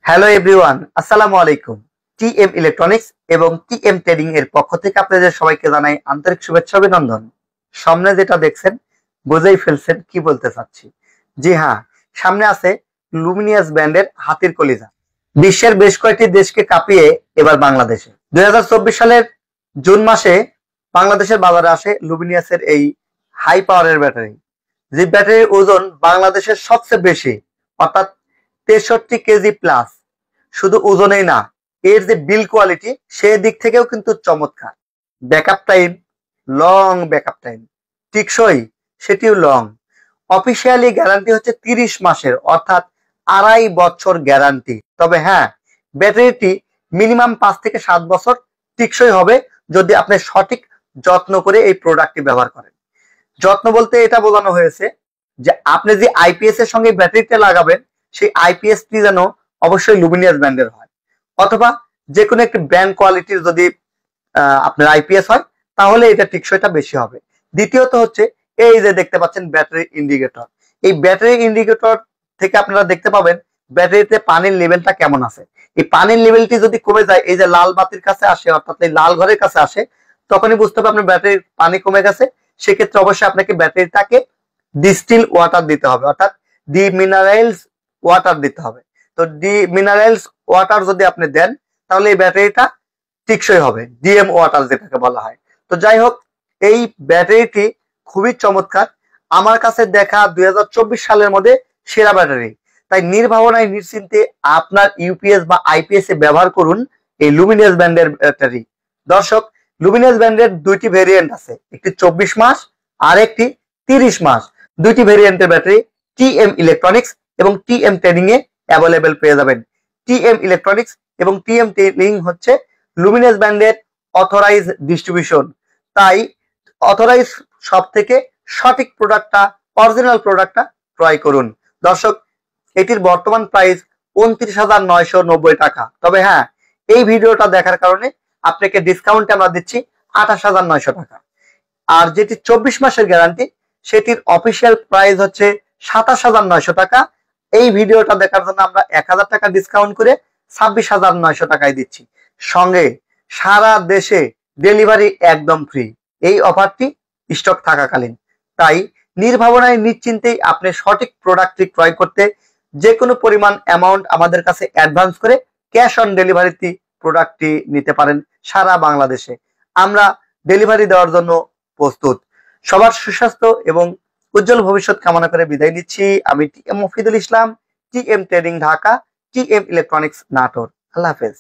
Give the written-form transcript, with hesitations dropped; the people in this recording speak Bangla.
হ্যালো এভরিওয়ান, আসসালামু আলাইকুম। টিএম ইলেকট্রনিক্স এবং টিএম ট্রেডিং এর পক্ষ থেকে আপনাদের সবাইকে জানাই আন্তরিক শুভেচ্ছা অভিনন্দন। সামনে যেটা দেখছেন বুঝেই ফেলছেন কি বলতে চাচ্ছি। জি হ্যাঁ, সামনে আছে লুমিনিয়াস ব্র্যান্ডের হাতির কলিজা। বিশ্বের বেশ কয়েকটি দেশকে কাঁপিয়ে এবার বাংলাদেশে 2024 সালের জুন মাসে বাংলাদেশের বাজারে আসে লুমিনিয়াসের এই হাই পাওয়ারের ব্যাটারি। যে ব্যাটারির ওজন বাংলাদেশের সবচেয়ে বেশি, অর্থাৎ 63 কেজি প্লাস। শুধু ওজনেই না, এর যে বিল কোয়ালিটি দিক থেকেও কিন্তু চমৎকার। Backup time, long backup time, টিকসই সেটিও লং। অফিসিয়ালি গ্যারান্টি হচ্ছে 30 মাসের, অর্থাৎ 2.5 বছর গ্যারান্টি। তবে হ্যাঁ, ব্যাটারিটি মিনিমাম 5 থেকে 7 বছর টিকসই হবে যদি আপনি সঠিক যত্ন করে এই প্রোডাক্টটি ব্যবহার করেন। যত্ন বলতে এটা বোঝানো হয়েছে যে আপনি যে আইপিএস এর সঙ্গে ব্যাটারিটা লাগাবেন, সেই আইপিএস টি যেন অবশ্যই লুমিনিয়াস ব্র্যান্ডের হয়, অথবা যে কোনো একটি ব্র্যান্ড কোয়ালিটির যদি আপনার আইপিএস হয়, তাহলে এটা টিকসইটা বেশি হবে। দ্বিতীয়ত হচ্ছে এই যে দেখতে পাচ্ছেন ব্যাটারি ইন্ডিকেটর। এই ব্যাটারি ইন্ডিকেটর থেকে আপনারা দেখতে পাবেন ব্যাটারিতে পানির লেভেলটা কেমন আছে। এই পানির লেভেলটি যদি কমে যায়, এই যে লাল বাতির কাছে আসে, অর্থাৎ এই লাল ঘরের কাছে আসে, তখনই বুঝতে হবে আপনার ব্যাটারির পানি কমে গেছে। সেক্ষেত্রে অবশ্যই আপনাকে ব্যাটারিটাকে ডিস্টিল ওয়াটার দিতে হবে, অর্থাৎ ডি মিনারেলস ওয়াটার দিতে হবে। তো ডি মিনারেলস ওয়াটার যদি আপনি দেন, তাহলে এই ব্যাটারিটা টিকসই হবে, ডিএম ওয়াটার যেটাকে বলা হয়। তো যাই হোক, এই ব্যাটারিটি খুবই চমৎকার। আমার কাছে দেখা 2024 সালের মধ্যে সেরা ব্যাটারি। তাই নির্ভাবনায় নিশ্চিন্তে আপনার ইউপিএস বা আইপিএস এ ব্যবহার করুন এই লুমিনিয়াস ব্র্যান্ডের ব্যাটারি। দর্শক, লুমিনিয়াস ব্র্যান্ডের দুইটি ভেরিয়েন্ট আছে, একটি 24 মাস আর একটি 30 মাস। দুইটি ভেরিয়েন্টের ব্যাটারি টিএম ইলেকট্রনিক্স এবং টিএম ট্রেডিং এ অ্যাভেলেবেল পেয়ে যাবেন। টিএম ইলেকট্রনিক্স এবং টিএম ট্রেডিং হচ্ছে লুমিনিয়াস ব্র্যান্ডের অথরাইজ ডিস্ট্রিবিউশন। তাই অথরাইজ সব থেকে সঠিক প্রোডাক্টটা, অরিজিনাল প্রোডাক্টটা ক্রয় করুন। দর্শক, এটির বর্তমান প্রাইস 29,990 টাকা। তবে হ্যাঁ, এই ভিডিওটা দেখার কারণে আপনাকে ডিসকাউন্টে আমরা দিচ্ছি 28,900 টাকা। আর যেটি 24 মাসের গ্যারান্টি, সেটির অফিসিয়াল প্রাইস হচ্ছে 27,900 টাকা। এই ভিডিওটা দেখার জন্য আমরা 1,000 টাকা ডিসকাউন্ট করে 26,900 টাকায় দিচ্ছি। সঙ্গে সারা দেশে ডেলিভারি একদম ফ্রি, এই অফারটি স্টক থাকাকালীন। তাই নির্ভাবনায় নিশ্চিন্তেই আপনি সঠিক প্রোডাক্টটি ক্রয় করতে যে কোনো পরিমাণ অ্যামাউন্ট আমাদের কাছে অ্যাডভান্স করে ক্যাশ অন ডেলিভারিতে প্রোডাক্টটি নিতে পারেন সারা বাংলাদেশে। আমরা ডেলিভারি দেওয়ার জন্য প্রস্তুত। সবার সুস্বাস্থ্য এবং উজ্জ্বল ভবিষ্যৎ কামনা করে বিদায় নিচ্ছি। আমি TM Mofidul Islam, TM trading Dhaka, TM electronics Natore. আল্লাহ হাফেজ।